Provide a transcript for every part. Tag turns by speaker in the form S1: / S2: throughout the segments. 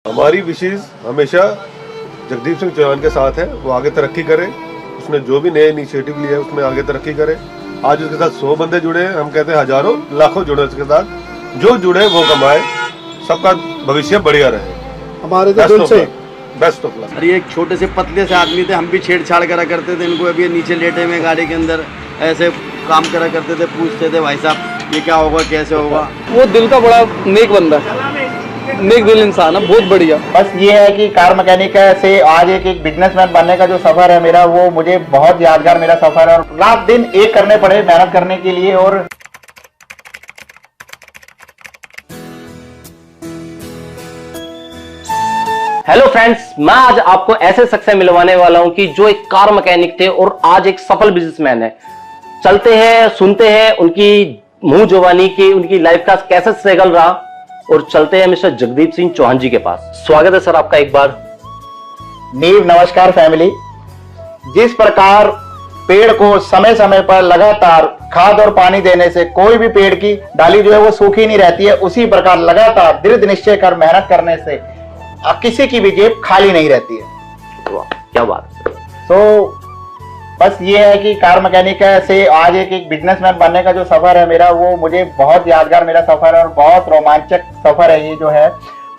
S1: हमारी विशेष हमेशा जगदीप सिंह चौहान के साथ है, वो आगे तरक्की करे। उसने जो भी नए इनिशिएटिव लिए उसमें आगे तरक्की करे। आज उसके साथ 100 बंदे जुड़े हैं, हम कहते हैं हजारों लाखों जुड़े उसके साथ। जो जुड़े वो कमाए, सबका भविष्य बढ़िया रहे।
S2: हमारे तो दिल से
S1: बेस्ट ऑफ लक।
S3: अरे एक छोटे से पतले से आदमी थे, हम भी छेड़छाड़ करा करते थे इनको। अभी ये नीचे लेटे हुए गाड़ी के अंदर ऐसे काम करा करते थे, पूछते थे भाई साहब ये क्या होगा कैसे होगा।
S2: वो दिल का बड़ा नेक बंदा है, नेक दिल इंसान है, बहुत बढ़िया।
S4: बस ये है कि कार मैकेनिक से आज एक बिजनेसमैन बनने का जो सफर है मेरा, वो मुझे बहुत यादगार मेरा सफर है। और रात दिन एक करने पड़े मेहनत करने के लिए। और
S5: हेलो फ्रेंड्स, मैं आज आपको ऐसे शख्स से मिलवाने वाला हूं कि जो एक कार मैकेनिक थे और आज एक सफल बिजनेसमैन है। चलते हैं, सुनते हैं उनकी मुंह जुबानी की, उनकी लाइफ का कैसे स्ट्रगल रहा, और चलते हैं मिस्टर जगदीप सिंह चौहान जी के पास। स्वागत है सर आपका एक बार।
S4: नीव नमस्कार फैमिली। जिस प्रकार पेड़ को समय समय पर लगातार खाद और पानी देने से कोई भी पेड़ की डाली जो है वो सूखी नहीं रहती है, उसी प्रकार लगातार दृढ़ निश्चय कर मेहनत करने से किसी की भी जेब खाली नहीं रहती है।
S5: वाह, क्या बात है।
S4: तो बस ये है कि कार मैकेनिक से आज एक बिजनेसमैन बनने का जो सफर है मेरा, वो मुझे बहुत यादगार मेरा सफर है और बहुत रोमांचक सफर है। ये जो है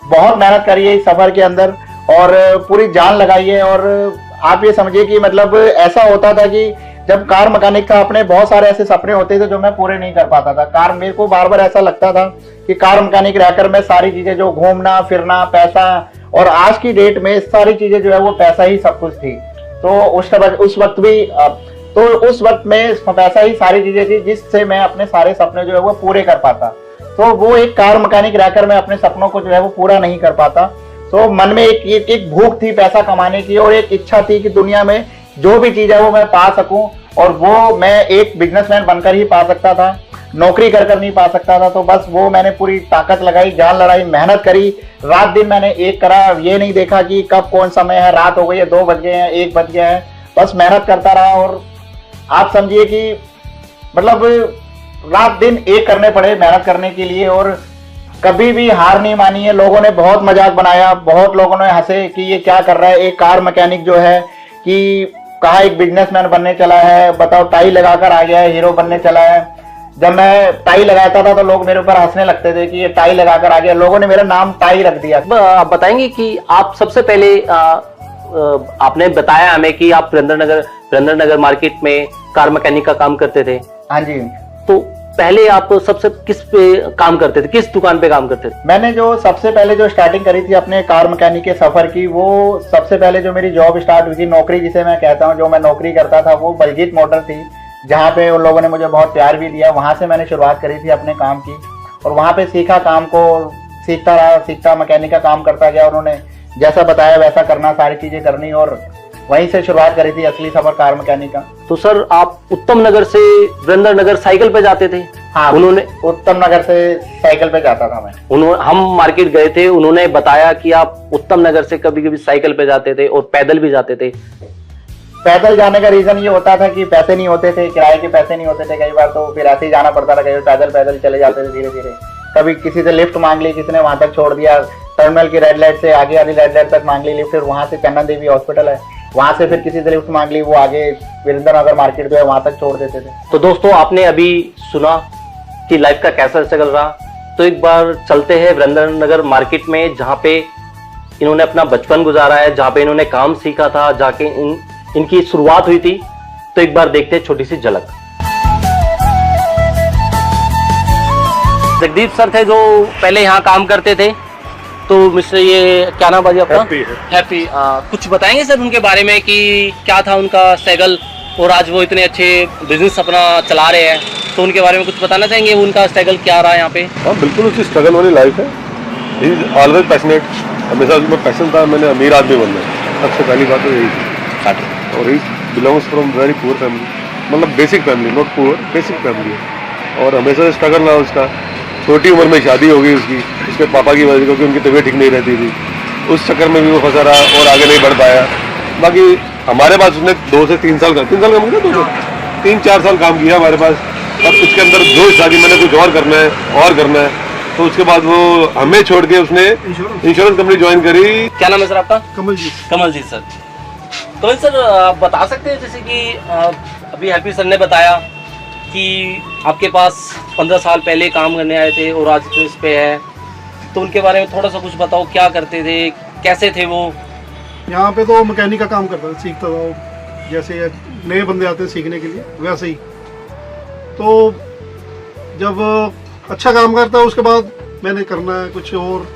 S4: बहुत मेहनत करी है इस सफर के अंदर और पूरी जान लगाई है। और आप ये समझिए कि मतलब ऐसा होता था कि जब कार मैकेनिक था, अपने बहुत सारे ऐसे सपने होते थे जो मैं पूरे नहीं कर पाता था। कार मेरे को बार बार ऐसा लगता था कि कार मैकेनिक रहकर मैं सारी चीजें जो घूमना फिरना, पैसा, और आज की डेट में सारी चीजें जो है वो पैसा ही सब कुछ थी। तो उस वक्त में पैसा ही सारी चीजें थी जिससे मैं अपने सारे सपने जो है वो पूरे कर पाता। तो वो एक कार मैकेनिक रहकर मैं अपने सपनों को जो है वो पूरा नहीं कर पाता। तो मन में एक भूख थी पैसा कमाने की, और एक इच्छा थी कि दुनिया में जो भी चीज है वो मैं पा सकूं, और वो मैं एक बिजनेसमैन बनकर ही पा सकता था, नौकरी कर नहीं पा सकता था। तो बस वो मैंने पूरी ताकत लगाई, जान लड़ाई, मेहनत करी, रात दिन मैंने एक करा। ये नहीं देखा कि कब कौन समय है, रात हो गई है, 2 बज गए हैं, 1 बज गया है, बस मेहनत करता रहा। और आप समझिए कि मतलब रात दिन एक करने पड़े मेहनत करने के लिए, और कभी भी हार नहीं मानी है। लोगों ने बहुत मजाक बनाया, बहुत लोगों ने हंसे कि ये क्या कर रहा है, एक कार मैकेनिक जो है कि कहा एक बिजनेसमैन बनने चला है, बताओ टाई लगाकर आ गया है, हीरो बनने चला है। जब मैं टाई लगाता था तो लोग मेरे ऊपर हंसने लगते थे कि ये टाई लगाकर आ गया। लोगों ने मेरा नाम टाई रख दिया।
S5: आप बताएंगे कि आप सबसे पहले आपने बताया हमें कि आप वीरेंद्र नगर मार्केट में कार मैकेनिक का काम करते थे।
S4: हाँ जी।
S5: तो पहले आप सबसे किस पे काम करते थे, किस दुकान पे काम करते थे?
S4: मैंने जो सबसे पहले जो स्टार्टिंग करी थी अपने कार मैकेनिक के सफर की, वो सबसे पहले जो मेरी जॉब स्टार्ट हुई थी, नौकरी जिसे मैं कहता हूँ, जो मैं नौकरी करता था, वो बलजीत मोटर थी, जहाँ पे उन लोगों ने मुझे बहुत प्यार भी दिया। वहां से मैंने शुरुआत करी थी अपने काम की, और वहां पे सीखा, काम को सीखता रहा, सीखता मैकेनिक का काम करता गया। उन्होंने जैसा बताया वैसा करना, सारी चीजें करनी, और वहीं से शुरुआत करी थी असली सफर कार मैकेनिक का।
S5: तो सर आप उत्तम नगर से वीरेंद्र नगर साइकिल पे जाते थे?
S4: हाँ,
S5: उन्होंने
S4: उत्तम नगर से साइकिल पे जाता था मैं।
S5: हम मार्केट गए थे, उन्होंने बताया कि आप उत्तम नगर से कभी कभी साइकिल पे जाते थे और पैदल भी जाते थे।
S4: पैदल जाने का रीजन ये होता था कि पैसे नहीं होते थे, किराए के पैसे नहीं होते थे कई बार, तो फिर ऐसे ही जाना पड़ता था। कई बार पैदल चले जाते थे धीरे धीरे। कभी किसी से लिफ्ट मांग ली, किसी ने वहां तक छोड़ दिया, टर्मिनल की रेड लाइट से आगे वाली रेड लाइट तक मांग ली लिफ्ट। फिर वहां से चंदन देवी हॉस्पिटल है, वहां से फिर किसी से लिफ्ट मांग ली, वो आगे वीरेंद्र नगर मार्केट जो है वहां तक छोड़ देते थे।
S5: तो दोस्तों आपने अभी सुना कि लाइफ का कैसा स्ट्रगल रहा। तो एक बार चलते हैं वीरेंद्र नगर मार्केट में, जहाँ पे इन्होंने अपना बचपन गुजारा है, जहाँ पे इन्होंने काम सीखा था, जाके इनकी शुरुआत हुई थी। तो एक बार देखते हैं छोटी सी झलक। जगदीप सर थे जो पहले यहाँ काम करते थे। तो मिस्टर ये क्या नाम बाजी आपका? हैप्पी। कुछ बताएंगे सर उनके बारे में कि क्या था उनका स्ट्रगल, और आज वो इतने अच्छे बिजनेस अपना चला रहे हैं, तो उनके बारे में कुछ बताना चाहेंगे? उनका स्ट्रगल क्या रहा यहाँ पे?
S1: हाँ बिल्कुल, उसकी स्ट्रगल वाली लाइफ है। ही इज ऑलवेज पैशनेट, हमेशा उसमें पैशन था मैंने अमीर आदमी बनना है। सबसे पहली बात तो यही थी। और he belongs from very poor family, मतलब basic family, not poor, basic family है। और हमेशा स्ट्रगल रहा उसका। छोटी उम्र में शादी हो गई उसकी, उसके पापा की वजह से, क्योंकि उनकी तबीयत ठीक नहीं रहती थी। उस चक्कर में भी वो फंसा रहा और आगे नहीं बढ़ पाया। बाकी हमारे पास उसने 2 से 3 साल काम किया, 3-4 साल काम किया हमारे पास। अब उसके अंदर जोश था कि मैंने कुछ और करना है और करना है। तो उसके बाद वो हमें छोड़ के उसने इंश्योरेंस कंपनी ज्वाइन करी।
S5: क्या नाम है सर आपका?
S6: कमलजीत।
S5: कमलजीत सर। कमल सर, आप बता सकते हैं जैसे कि अभी हैप्पी सर ने बताया कि आपके पास 15 साल पहले काम करने आए थे और आज तो इस पे है, तो उनके बारे में थोड़ा सा कुछ बताओ, क्या करते थे, कैसे थे वो?
S6: यहाँ पे तो मैकेनिक का काम करता था, सीखता था वो, जैसे नए बंदे आते हैं सीखने के लिए वैसे ही। तो जब अच्छा काम करता है उसके बाद मैंने करना है कुछ और,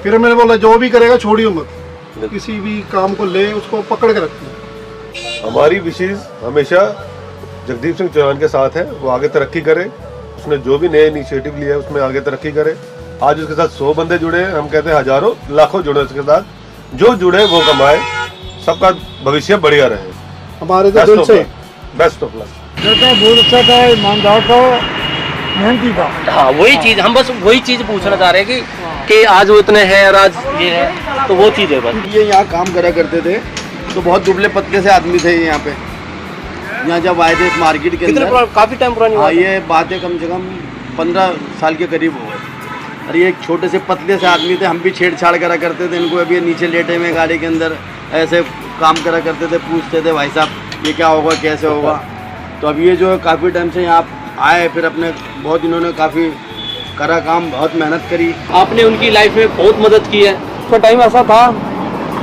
S6: फिर मैंने बोला जो भी करेगा छोड़ियो मत, किसी भी काम को ले उसको पकड़ के रखना।
S1: हमारी विशेष हमेशा जगदीप सिंह चौहान के साथ है, वो आगे तरक्की करे, उसने जो भी नए इनिशिएटिव लिया है उसमें आगे तरक्की करे। आज उसके साथ 100 बंदे जुड़े हैं, हम कहते हैं हजारों लाखों जुड़े उसके साथ, जो जुड़े वो कमाए, सबका भविष्य बढ़िया रहे।
S6: हमारे तो दिल से
S1: बेस्ट ऑफ लक।
S6: बहुत अच्छा था, ईमानदार था, मेहनती था।
S5: हाँ, वही चीज हम बस वही चीज पूछना चाह रहे हैं कि आज वो इतने हैं और आज ये है, तो वो चीज है बस।
S3: ये यहाँ काम करा करते थे तो बहुत दुबले पतले से आदमी थे यहाँ पे। यहाँ जब आए थे इस मार्केट के अंदर,
S5: काफी टाइम पुरानी
S3: हाँ
S5: बात है।
S3: ये बात है कम से कम 15 साल के करीब हो गए। अरे ये एक छोटे से पतले से आदमी थे, हम भी छेड़छाड़ करा करते थे इनको, अभी नीचे लेटे में गाड़ी के अंदर ऐसे काम करा करते थे, पूछते थे भाई साहब ये क्या होगा कैसे होगा। तो अब ये जो है काफ़ी टाइम से यहाँ आए, फिर अपने बहुत इन्होंने काफ़ी करा काम, बहुत मेहनत करी।
S5: आपने उनकी लाइफ में बहुत मदद की है।
S2: उसका टाइम ऐसा था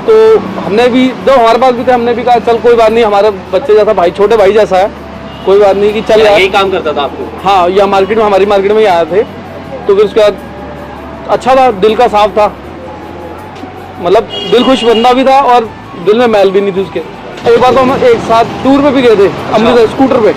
S2: तो हमने भी, जब हमारे पास भी थे, हमने भी कहा चल कोई बात नहीं, हमारे बच्चे जैसा भाई, छोटे भाई जैसा है, कोई बात नहीं कि चल यार।
S5: यही काम करता था आपको?
S2: हाँ, या मार्केट में, हमारी मार्केट में ही आए थे। तो फिर उसके बाद अच्छा था, दिल का साफ था, मतलब दिल खुश बंदा भी था और दिल में मैल भी नहीं थी उसके। एक बार तो हम एक साथ टूर पे भी गए थे अमृतसर स्कूटर पे।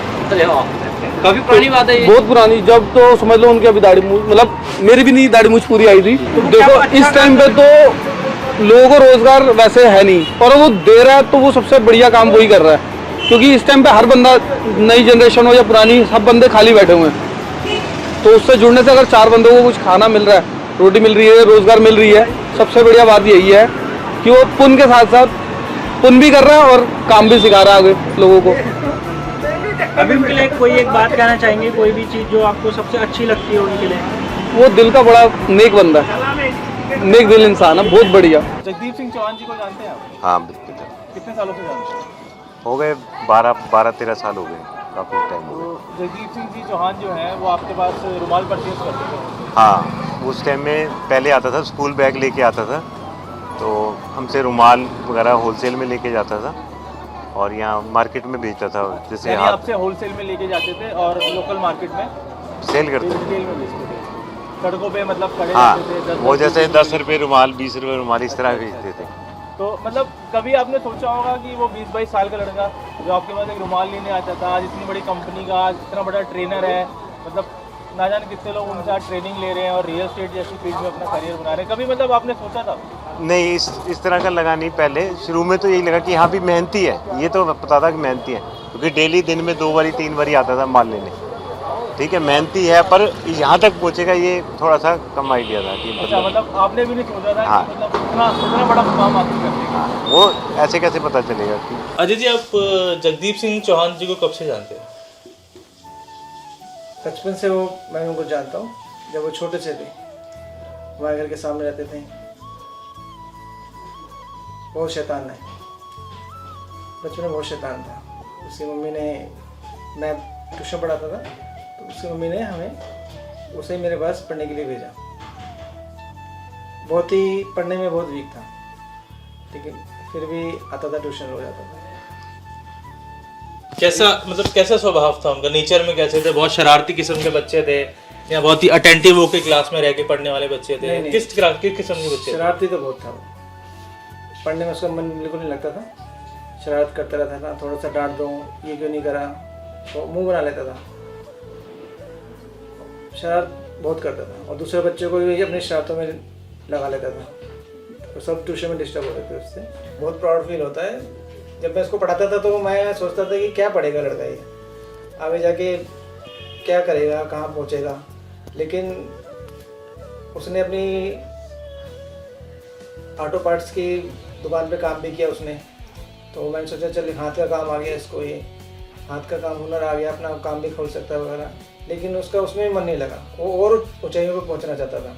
S5: काफी पुरानी बात है ये।
S2: बहुत पुरानी, जब तो समझ लो उनकी अभी दाढ़ी मूछ, मतलब मेरी भी नहीं दाढ़ी मूछ पूरी आई थी। देखो इस टाइम पे तो लोगों को रोजगार वैसे है नहीं, और वो दे रहा है तो वो सबसे बढ़िया काम वही कर रहा है, क्योंकि इस टाइम पे हर बंदा, नई जनरेशन हो या पुरानी, सब बंदे खाली बैठे हुए हैं। तो उससे जुड़ने से अगर 4 बंदों को कुछ खाना मिल रहा है, रोटी मिल रही है, रोजगार मिल रही है, सबसे बढ़िया बात यही है कि वो पुण्य के साथ साथ पुण्य भी कर रहा है और काम भी सिखा रहा है आगे लोगों को।
S7: अभी उनके लिए कोई एक बात कहना चाहेंगे, कोई भी चीज़ जो आपको सबसे अच्छी लगती है उनके लिए?
S2: वो दिल का बड़ा नेक बंदा है, नेक दिल इंसान है, बहुत बढ़िया।
S7: जगदीप सिंह चौहान जी को जानते हैं आप?
S8: हाँ बिल्कुल।
S7: कितने सालों से जानते हैं?
S8: हो गए 12-13 साल हो गए, काफ़ी टाइम हो गया।
S7: तो जगदीप सिंह जी चौहान जो हैं वो आपके पास रुमाल परचेज करते थे?
S8: हाँ, उस टाइम में पहले आता था, स्कूल बैग लेके आता था, तो हमसे रुमाल वगैरह होलसेल में लेके जाता था और यहाँ मार्केट में बेचता था। जैसे
S7: यानी आपसे होलसेल में लेके जाते थे और लोकल मार्केट में
S8: सेल करते थे।
S7: रिटेल में बेचते थे, सड़कों पे मतलब खड़े
S8: हाँ,
S7: रहते थे।
S8: वो जैसे 10 रुपये रुमाल, 20 रुपये रुमाल, इस तरह बेचते थे।
S7: तो मतलब कभी आपने सोचा होगा कि वो 20-22 साल का लड़का जो आपके पास एक रुमाल लेने आता था, आज इतनी बड़ी कंपनी का, आज इतना बड़ा ट्रेनर है, मतलब ना जाने कितने लोग उनसे आज ट्रेनिंग ले रहे हैं और रियल एस्टेट जैसी फील्ड में अपना करियर बना रहे हैं, कभी मतलब आपने सोचा था?
S8: नहीं, इस तरह का लगा नहीं। पहले शुरू में तो यही लगा कि हाँ भी मेहनती है, ये तो पता था कि मेहनती है, क्योंकि डेली दिन में 2 बारी 3 बारी आता था माल लेने। ठीक है, मेहनती है, पर यहाँ तक पहुँचेगा ये थोड़ा सा कम आइडिया था कि
S7: अच्छा, मतलब आपने भी नहीं सोचा था
S8: हाँ।
S7: कि मतलब इतना बड़ा मुकाम हासिल कर लेगा।
S8: हाँ, वो ऐसे कैसे पता चलेगा कि।
S9: अजय जी, आप जगदीप सिंह चौहान जी को कब से जानते हैं?
S7: बचपन से वो, मैं उनको जानता हूँ, जब वो छोटे से थे, हमारे घर के सामने रहते थे। बहुत शैतान है, बचपन में बहुत शैतान था। उसकी मम्मी ने, मैं ट्यूशन पढ़ाता था, तो उसकी मम्मी ने हमें उसे मेरे पास पढ़ने के लिए भेजा। बहुत ही पढ़ने में बहुत वीक था, लेकिन फिर भी आता था, ट्यूशन हो जाता था।
S9: कैसा, मतलब कैसा स्वभाव था उनका, नेचर में कैसे थे? बहुत शरारती किस्म के बच्चे थे या बहुत ही अटेंटिव होकर क्लास में रह के पढ़ने वाले बच्चे थे?
S7: नहीं।
S9: किस किस्म के बच्चे थे?
S7: शरारती तो बहुत था वो, पढ़ने में उसका मन बिल्कुल नहीं लगता था, शरारत करता रहता था। थोड़ा सा डांट दूँ, ये क्यों नहीं करा, तो मुंह बना लेता था, शरारत बहुत करता था, और दूसरे बच्चों को भी अपनी शरारतों में लगा लेता था, तो सब ट्यूशन में डिस्टर्ब होते थे उससे। बहुत प्राउड फील होता है। जब मैं इसको पढ़ाता था तो मैं सोचता था कि क्या पढ़ेगा लड़का ये, आगे जाके क्या करेगा, कहाँ पहुँचेगा, लेकिन उसने अपनी ऑटो पार्ट्स की दुकान पे काम भी किया उसने, तो मैंने सोचा चल हाथ का काम आ गया इसको, ये हाथ का काम हुनर आ गया, अपना काम भी खोल सकता है वगैरह। लेकिन उसका उसमें भी मन नहीं लगा, वो और ऊंचाइयों पर पहुंचना चाहता था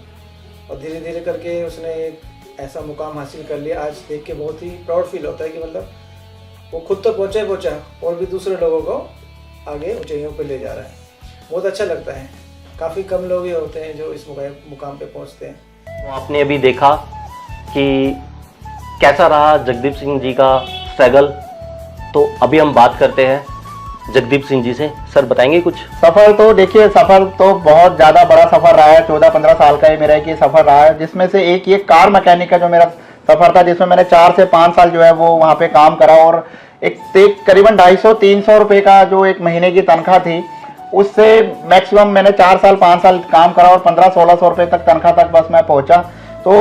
S7: और धीरे धीरे करके उसने एक ऐसा मुकाम हासिल कर लिया। आज देख के बहुत ही प्राउड फील होता है कि मतलब वो खुद तो पहुंचा और भी दूसरे लोगों को आगे ऊंचाइयों पर ले जा रहा है। बहुत अच्छा लगता है। काफ़ी कम लोग ही होते हैं जो इस मुकाम पे पहुंचते हैं।
S5: तो आपने अभी देखा कि कैसा रहा जगदीप सिंह जी का स्ट्रगल, तो अभी हम बात करते हैं जगदीप सिंह जी से। सर बताएंगे कुछ?
S4: सफर तो देखिए, सफर तो बहुत ज़्यादा बड़ा सफर रहा है। 14-15 साल का ये मेरा एक ये सफर रहा है, जिसमें से एक ये कार मैकेनिक का जो मेरा सफर था, जिसमें मैंने 4 से 5 साल जो है वो वहाँ पे काम करा और एक करीबन 250-300 रुपये का जो एक महीने की तनख्वाह थी, उससे मैक्सिमम मैंने 4 साल 5 साल काम करा और 1500-1600 रुपये तक तनख्वाह तक बस मैं पहुँचा। तो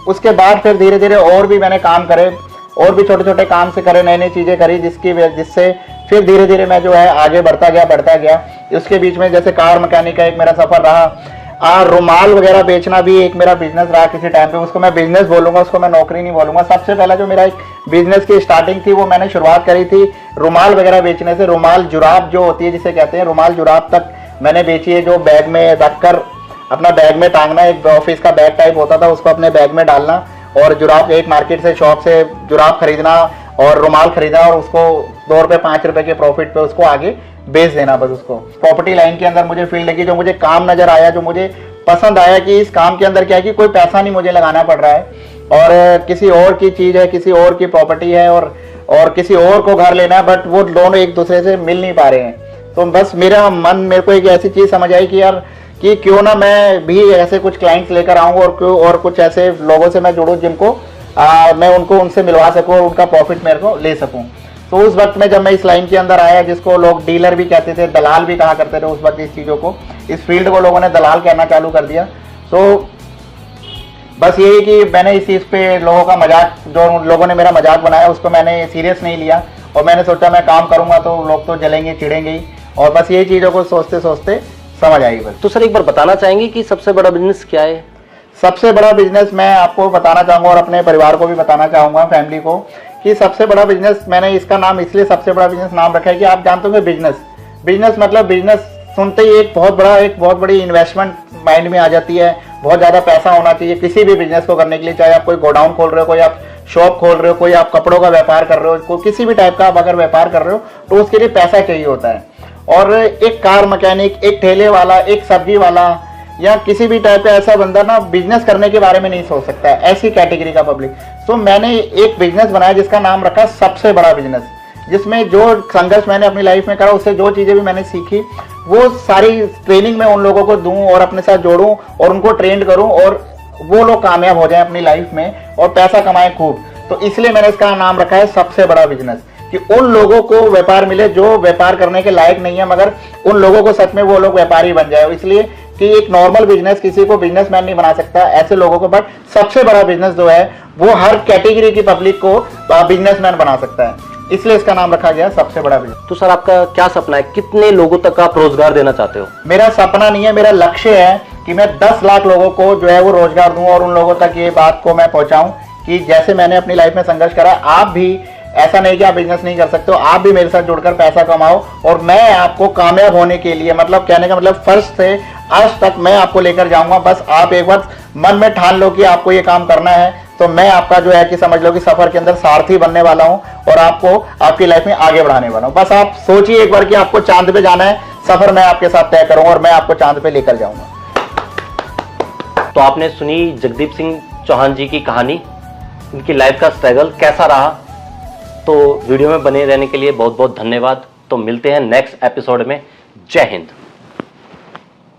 S4: उसके बाद फिर धीरे धीरे और भी मैंने काम करे, और भी छोटे छोटे काम से करे, नई नई चीज़ें करी, जिससे फिर धीरे धीरे मैं जो है आगे बढ़ता गया। उसके बीच में जैसे कार मैकेनिक का एक मेरा सफ़र रहा, रुमाल वगैरह बेचना भी एक मेरा बिजनेस रहा किसी टाइम पे। उसको मैं बिजनेस बोलूँगा, उसको मैं नौकरी नहीं बोलूँगा। सबसे पहला जो मेरा एक बिजनेस की स्टार्टिंग थी, वो मैंने शुरुआत करी थी रुमाल वगैरह बेचने से। रुमाल जुराब जो होती है, जिसे कहते हैं रुमाल जुराब, तक मैंने बेची है, जो बैग में रखकर अपना बैग में टांगना। एक ऑफिस का बैग टाइप होता था, उसको अपने बैग में डालना और जुराब एक मार्केट से शॉप से जुराब खरीदना और रुमाल खरीदना और उसको 2 रुपये 5 रुपये के प्रॉफिट पे उसको आगे बेच देना बस उसको। प्रॉपर्टी लाइन के अंदर मुझे फील्ड लगी, जो मुझे काम नज़र आया, जो मुझे पसंद आया कि इस काम के अंदर क्या है कि कोई पैसा नहीं मुझे लगाना पड़ रहा है और किसी और की चीज़ है, किसी और की प्रॉपर्टी है और किसी और को घर लेना है, बट वो दोनों एक दूसरे से मिल नहीं पा रहे हैं। तो बस मेरे को एक ऐसी चीज़ समझ आई कि यार कि क्यों ना मैं भी ऐसे कुछ क्लाइंट्स लेकर आऊँ और कुछ ऐसे लोगों से मैं जुड़ूँ जिनको मैं उनसे मिलवा सकूँ और उनका प्रॉफिट मेरे को ले सकूँ। तो उस वक्त में जब मैं इस लाइन के अंदर आया, जिसको लोग डीलर भी कहते थे, दलाल भी कहा करते थे उस वक्त, इस चीज़ों को, इस फील्ड को लोगों ने दलाल कहना चालू कर दिया। तो बस यही कि मैंने इस चीज़ पे लोगों का मजाक, जो लोगों ने मेरा मजाक बनाया, उसको मैंने सीरियस नहीं लिया और मैंने सोचा मैं काम करूँगा तो लोग तो जलेंगे चिढ़ेंगे ही, और बस यही चीज़ों को सोचते सोचते समझ आई बस।
S5: तो सर एक बार बताना चाहेंगे कि सबसे बड़ा बिजनेस क्या है?
S4: सबसे बड़ा बिजनेस मैं आपको बताना चाहूँगा और अपने परिवार को भी बताना चाहूँगा, फैमिली को, कि सबसे बड़ा बिजनेस, मैंने इसका नाम इसलिए सबसे बड़ा बिजनेस नाम रखा है कि आप जानते होंगे बिजनेस मतलब बिजनेस सुनते ही एक बहुत बड़ी इन्वेस्टमेंट माइंड में आ जाती है। बहुत ज़्यादा पैसा होना चाहिए किसी भी बिजनेस को करने के लिए, चाहे आप कोई गोडाउन खोल रहे हो, कोई आप शॉप खोल रहे हो, कोई आप कपड़ों का व्यापार कर रहे हो, कोई किसी भी टाइप का आप अगर व्यापार कर रहे हो तो उसके लिए पैसा चाहिए होता है। और एक कार मैकेनिक, एक ठेले वाला, एक सब्जी वाला या किसी भी टाइप का ऐसा बंदा ना बिजनेस करने के बारे में नहीं सोच सकता है, ऐसी कैटेगरी का पब्लिक। तो मैंने एक बिजनेस बनाया जिसका नाम रखा सबसे बड़ा बिजनेस, जिसमें जो संघर्ष मैंने अपनी लाइफ में करा, उससे जो चीज़ें भी मैंने सीखी, वो सारी ट्रेनिंग मैं उन लोगों को दूं और अपने साथ जोड़ूं और उनको ट्रेंड करूं और वो लोग कामयाब हो जाएं अपनी लाइफ में और पैसा कमाएं खूब। तो इसलिए मैंने इसका नाम रखा है सबसे बड़ा बिजनेस, कि उन लोगों को व्यापार मिले जो व्यापार करने के लायक नहीं है, मगर उन लोगों को सच में वो लोग व्यापारी बन जाए। इसलिए कि एक नॉर्मल बिजनेस किसी को बिजनेसमैन नहीं बना सकता, ऐसे लोगों को, बट सबसे बड़ा बिजनेस जो है वो हर कैटेगरी की पब्लिक को बिजनेसमैन बना सकता है, इसलिए इसका नाम रखा गया सबसे बड़ा बिजनेस।
S5: तो सर आपका क्या सपना है, कितने लोगों तक आप रोजगार देना चाहते हो?
S4: मेरा सपना नहीं है, मेरा लक्ष्य है कि मैं 10 लाख लोगों को जो है वो रोजगार दूं और उन लोगों तक ये बात को मैं पहुंचाऊं कि जैसे मैंने अपनी लाइफ में संघर्ष करा, आप भी ऐसा नहीं कि आप बिजनेस नहीं कर सकते हो, आप भी मेरे साथ जुड़कर पैसा कमाओ और मैं आपको कामयाब होने के लिए, मतलब कहने का मतलब फर्स्ट से आज तक मैं आपको लेकर जाऊंगा। बस आप एक बार मन में ठान लो कि आपको ये काम करना है, तो मैं आपका जो है कि समझ लो कि सफर के अंदर सारथी बनने वाला हूं और आपको आपकी लाइफ में आगे बढ़ाने वाला हूं। बस आप सोचिए एक बार कि आपको चांद पे जाना है, सफर मैं आपके साथ तय करूंगा और मैं आपको चांद पे लेकर जाऊंगा।
S5: तो आपने सुनी जगदीप सिंह चौहान जी की कहानी, उनकी लाइफ का स्ट्रगल कैसा रहा। तो वीडियो में बने रहने के लिए बहुत बहुत धन्यवाद। तो मिलते हैं नेक्स्ट एपिसोड में। जय हिंद।